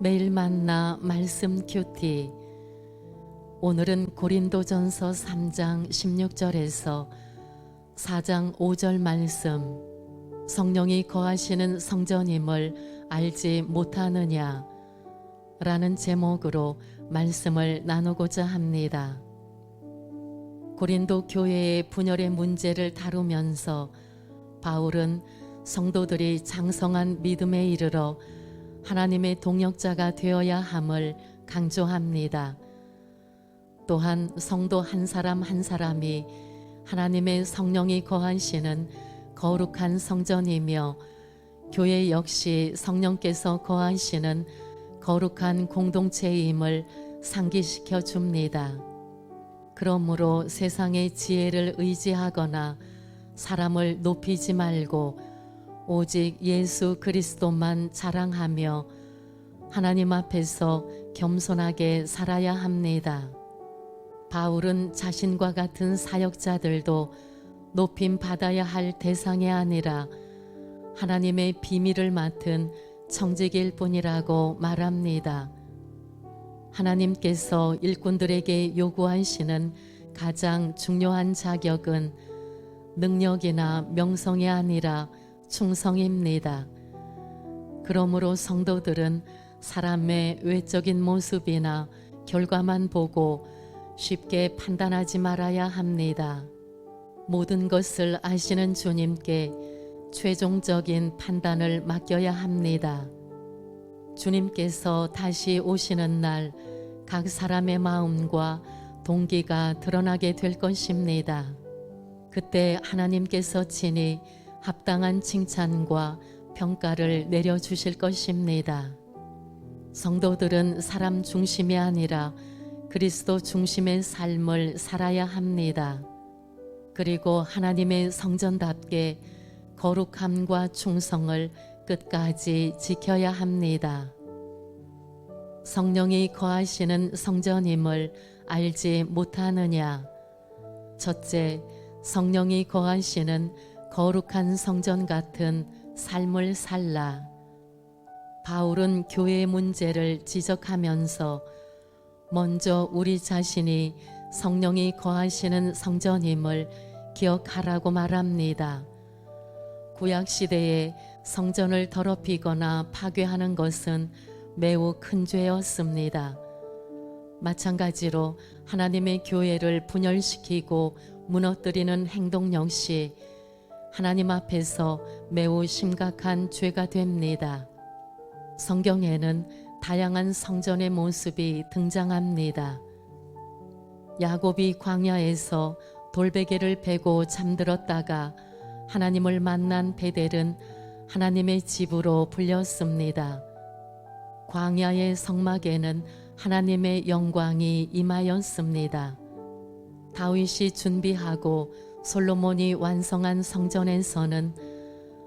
매일 만나 말씀 큐티. 오늘은 고린도전서 3장 16절에서 4장 5절 말씀, 성령이 거하시는 성전임을 알지 못하느냐 라는 제목으로 말씀을 나누고자 합니다. 고린도 교회의 분열의 문제를 다루면서 바울은 성도들이 장성한 믿음에 이르러 하나님의 동역자가 되어야 함을 강조합니다. 또한 성도 한 사람 한 사람이 하나님의 성령이 거하시는 거룩한 성전이며 교회 역시 성령께서 거하시는 거룩한 공동체임을 상기시켜 줍니다. 그러므로 세상의 지혜를 의지하거나 사람을 높이지 말고 오직 예수 그리스도만 자랑하며 하나님 앞에서 겸손하게 살아야 합니다. 바울은 자신과 같은 사역자들도 높임 받아야 할 대상이 아니라 하나님의 비밀을 맡은 청직일 뿐이라고 말합니다. 하나님께서 일꾼들에게 요구하시는 가장 중요한 자격은 능력이나 명성이 아니라 충성입니다. 그러므로 성도들은 사람의 외적인 모습이나 결과만 보고 쉽게 판단하지 말아야 합니다. 모든 것을 아시는 주님께 최종적인 판단을 맡겨야 합니다. 주님께서 다시 오시는 날 각 사람의 마음과 동기가 드러나게 될 것입니다. 그때 하나님께서 친히 합당한 칭찬과 평가를 내려주실 것입니다. 성도들은 사람 중심이 아니라 그리스도 중심의 삶을 살아야 합니다. 그리고 하나님의 성전답게 거룩함과 충성을 끝까지 지켜야 합니다. 성령이 거하시는 성전임을 알지 못하느냐? 첫째, 성령이 거하시는 거룩한 성전 같은 삶을 살라. 바울은 교회의 문제를 지적하면서 먼저 우리 자신이 성령이 거하시는 성전임을 기억하라고 말합니다. 구약시대에 성전을 더럽히거나 파괴하는 것은 매우 큰 죄였습니다. 마찬가지로 하나님의 교회를 분열시키고 무너뜨리는 행동 역시 하나님 앞에서 매우 심각한 죄가 됩니다. 성경에는 다양한 성전의 모습이 등장합니다. 야곱이 광야에서 돌베개를 베고 잠들었다가 하나님을 만난 베델은 하나님의 집으로 불렸습니다. 광야의 성막에는 하나님의 영광이 임하였습니다. 다윗이 준비하고 솔로몬이 완성한 성전에서는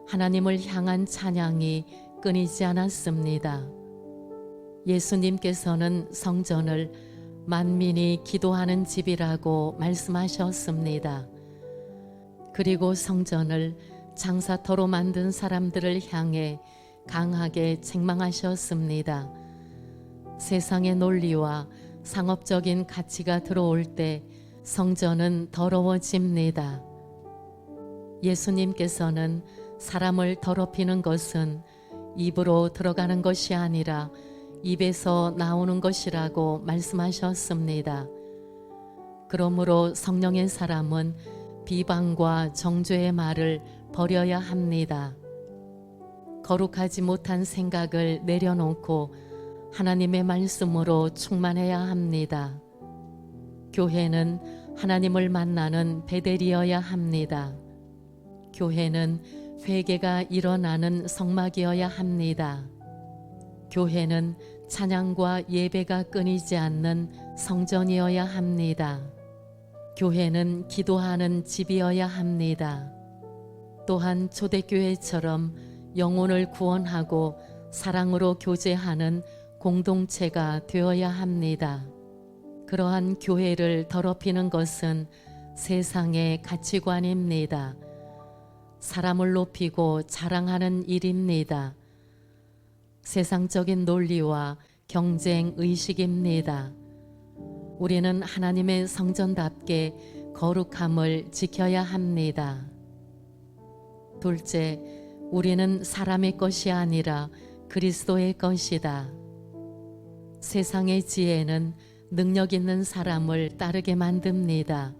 하나님을 향한 찬양이 끊이지 않았습니다. 예수님께서는 성전을 만민이 기도하는 집이라고 말씀하셨습니다. 그리고 성전을 장사터로 만든 사람들을 향해 강하게 책망하셨습니다. 세상의 논리와 상업적인 가치가 들어올 때 성전은 더러워집니다. 예수님께서는 사람을 더럽히는 것은 입으로 들어가는 것이 아니라 입에서 나오는 것이라고 말씀하셨습니다. 그러므로 성령의 사람은 비방과 정죄의 말을 버려야 합니다. 거룩하지 못한 생각을 내려놓고 하나님의 말씀으로 충만해야 합니다. 교회는 하나님을 만나는 베델이어야 합니다. 교회는 회개가 일어나는 성막이어야 합니다. 교회는 찬양과 예배가 끊이지 않는 성전이어야 합니다. 교회는 기도하는 집이어야 합니다. 또한 초대교회처럼 영혼을 구원하고 사랑으로 교제하는 공동체가 되어야 합니다. 그러한 교회를 더럽히는 것은 세상의 가치관입니다. 사람을 높이고 자랑하는 일입니다. 세상적인 논리와 경쟁 의식입니다. 우리는 하나님의 성전답게 거룩함을 지켜야 합니다. 둘째, 우리는 사람의 것이 아니라 그리스도의 것이다. 세상의 지혜는 능력 있는 사람을 따르게 만듭니다.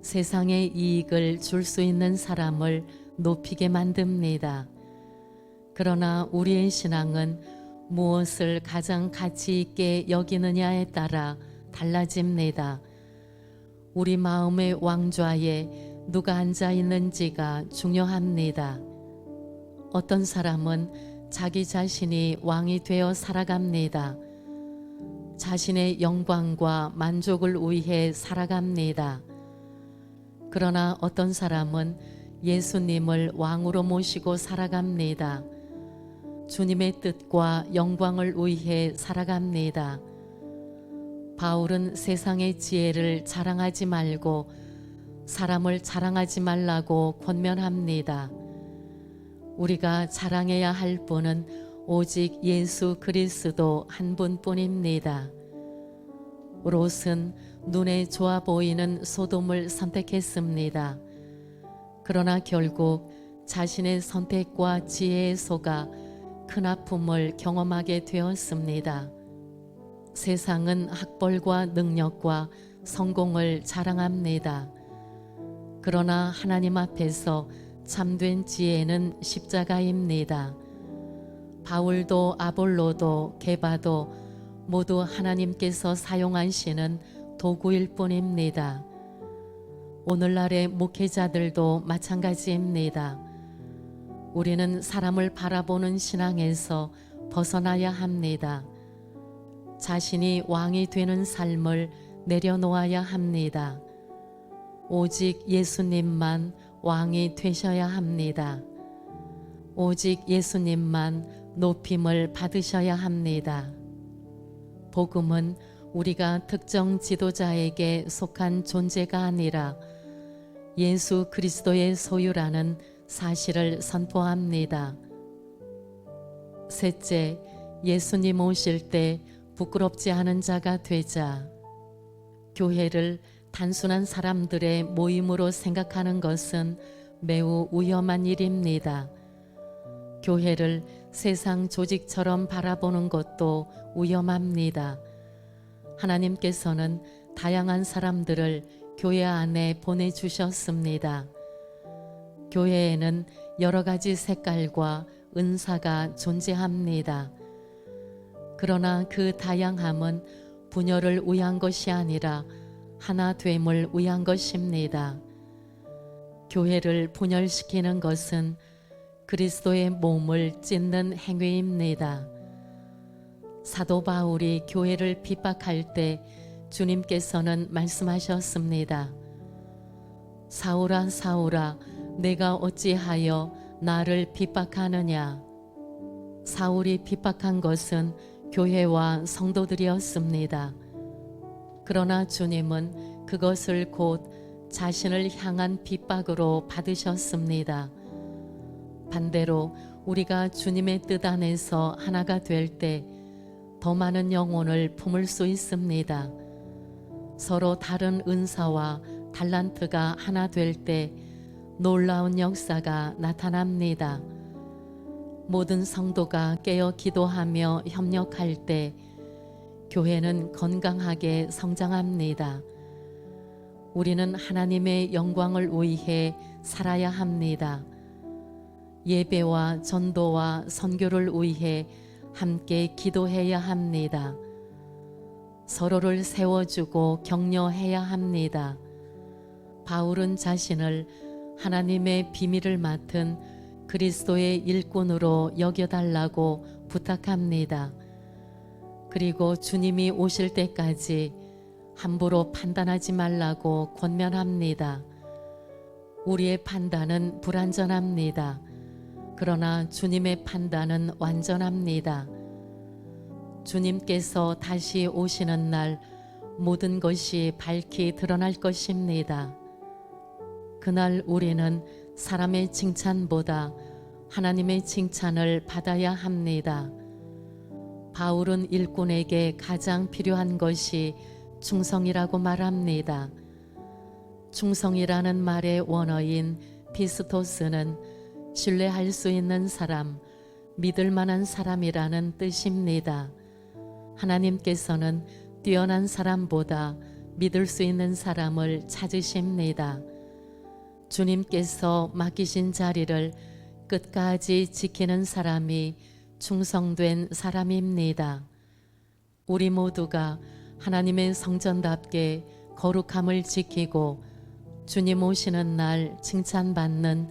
세상의 이익을 줄 수 있는 사람을 높이게 만듭니다. 그러나 우리의 신앙은 무엇을 가장 가치 있게 여기느냐에 따라 달라집니다. 우리 마음의 왕좌에 누가 앉아 있는지가 중요합니다. 어떤 사람은 자기 자신이 왕이 되어 살아갑니다. 자신의 영광과 만족을 위해 살아갑니다. 그러나 어떤 사람은 예수님을 왕으로 모시고 살아갑니다. 주님의 뜻과 영광을 위해 살아갑니다. 바울은 세상의 지혜를 자랑하지 말고 사람을 자랑하지 말라고 권면합니다. 우리가 자랑해야 할 분은 오직 예수 그리스도 한 분뿐입니다. 롯은 눈에 좋아 보이는 소돔을 선택했습니다. 그러나 결국 자신의 선택과 지혜에 속아 큰 아픔을 경험하게 되었습니다. 세상은 학벌과 능력과 성공을 자랑합니다. 그러나 하나님 앞에서 참된 지혜는 십자가입니다. 바울도 아볼로도 게바도 모두 하나님께서 사용하시는 도구일 뿐입니다. 오늘날의 목회자들도 마찬가지입니다. 우리는 사람을 바라보는 신앙에서 벗어나야 합니다. 자신이 왕이 되는 삶을 내려놓아야 합니다. 오직 예수님만 왕이 되셔야 합니다. 오직 예수님만 높임을 받으셔야 합니다. 복음은 우리가 특정 지도자에게 속한 존재가 아니라 예수 그리스도의 소유라는 사실을 선포합니다. 셋째, 예수님 오실 때 부끄럽지 않은 자가 되자. 교회를 단순한 사람들의 모임으로 생각하는 것은 매우 위험한 일입니다. 교회를 세상 조직처럼 바라보는 것도 위험합니다. 하나님께서는 다양한 사람들을 교회 안에 보내주셨습니다. 교회에는 여러 가지 색깔과 은사가 존재합니다. 그러나 그 다양함은 분열을 위한 것이 아니라 하나됨을 위한 것입니다. 교회를 분열시키는 것은 그리스도의 몸을 찢는 행위입니다. 사도 바울이 교회를 핍박할 때 주님께서는 말씀하셨습니다. 사울아 사울아 내가 어찌하여 나를 핍박하느냐. 사울이 핍박한 것은 교회와 성도들이었습니다. 그러나 주님은 그것을 곧 자신을 향한 핍박으로 받으셨습니다. 반대로 우리가 주님의 뜻 안에서 하나가 될 때 더 많은 영혼을 품을 수 있습니다. 서로 다른 은사와 달란트가 하나 될 때 놀라운 역사가 나타납니다. 모든 성도가 깨어 기도하며 협력할 때 교회는 건강하게 성장합니다. 우리는 하나님의 영광을 위해 살아야 합니다. 예배와 전도와 선교를 위해 함께 기도해야 합니다. 서로를 세워주고 격려해야 합니다. 바울은 자신을 하나님의 비밀을 맡은 그리스도의 일꾼으로 여겨달라고 부탁합니다. 그리고 주님이 오실 때까지 함부로 판단하지 말라고 권면합니다. 우리의 판단은 불완전합니다. 그러나 주님의 판단은 완전합니다. 주님께서 다시 오시는 날 모든 것이 밝히 드러날 것입니다. 그날 우리는 사람의 칭찬보다 하나님의 칭찬을 받아야 합니다. 바울은 일꾼에게 가장 필요한 것이 충성이라고 말합니다. 충성이라는 말의 원어인 피스토스는 신뢰할 수 있는 사람, 믿을 만한 사람이라는 뜻입니다. 하나님께서는 뛰어난 사람보다 믿을 수 있는 사람을 찾으십니다. 주님께서 맡기신 자리를 끝까지 지키는 사람이 충성된 사람입니다. 우리 모두가 하나님의 성전답게 거룩함을 지키고 주님 오시는 날 칭찬받는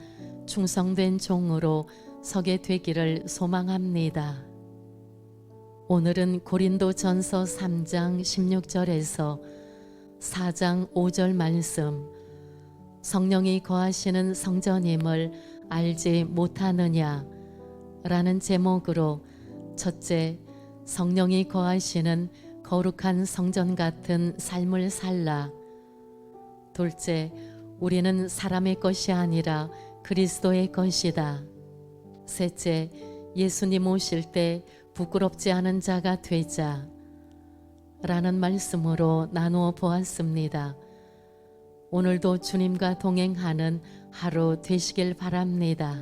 충성된 종으로 서게 되기를 소망합니다. 오늘은 고린도전서 3장 16절에서 4장 5절 말씀, 성령이 거하시는 성전임을 알지 못하느냐 라는 제목으로 첫째, 성령이 거하시는 거룩한 성전 같은 삶을 살라. 둘째, 우리는 사람의 것이 아니라 그리스도의 것이다. 셋째, 예수님 오실 때 부끄럽지 않은 자가 되자 라는 말씀으로 나누어 보았습니다. 오늘도 주님과 동행하는 하루 되시길 바랍니다.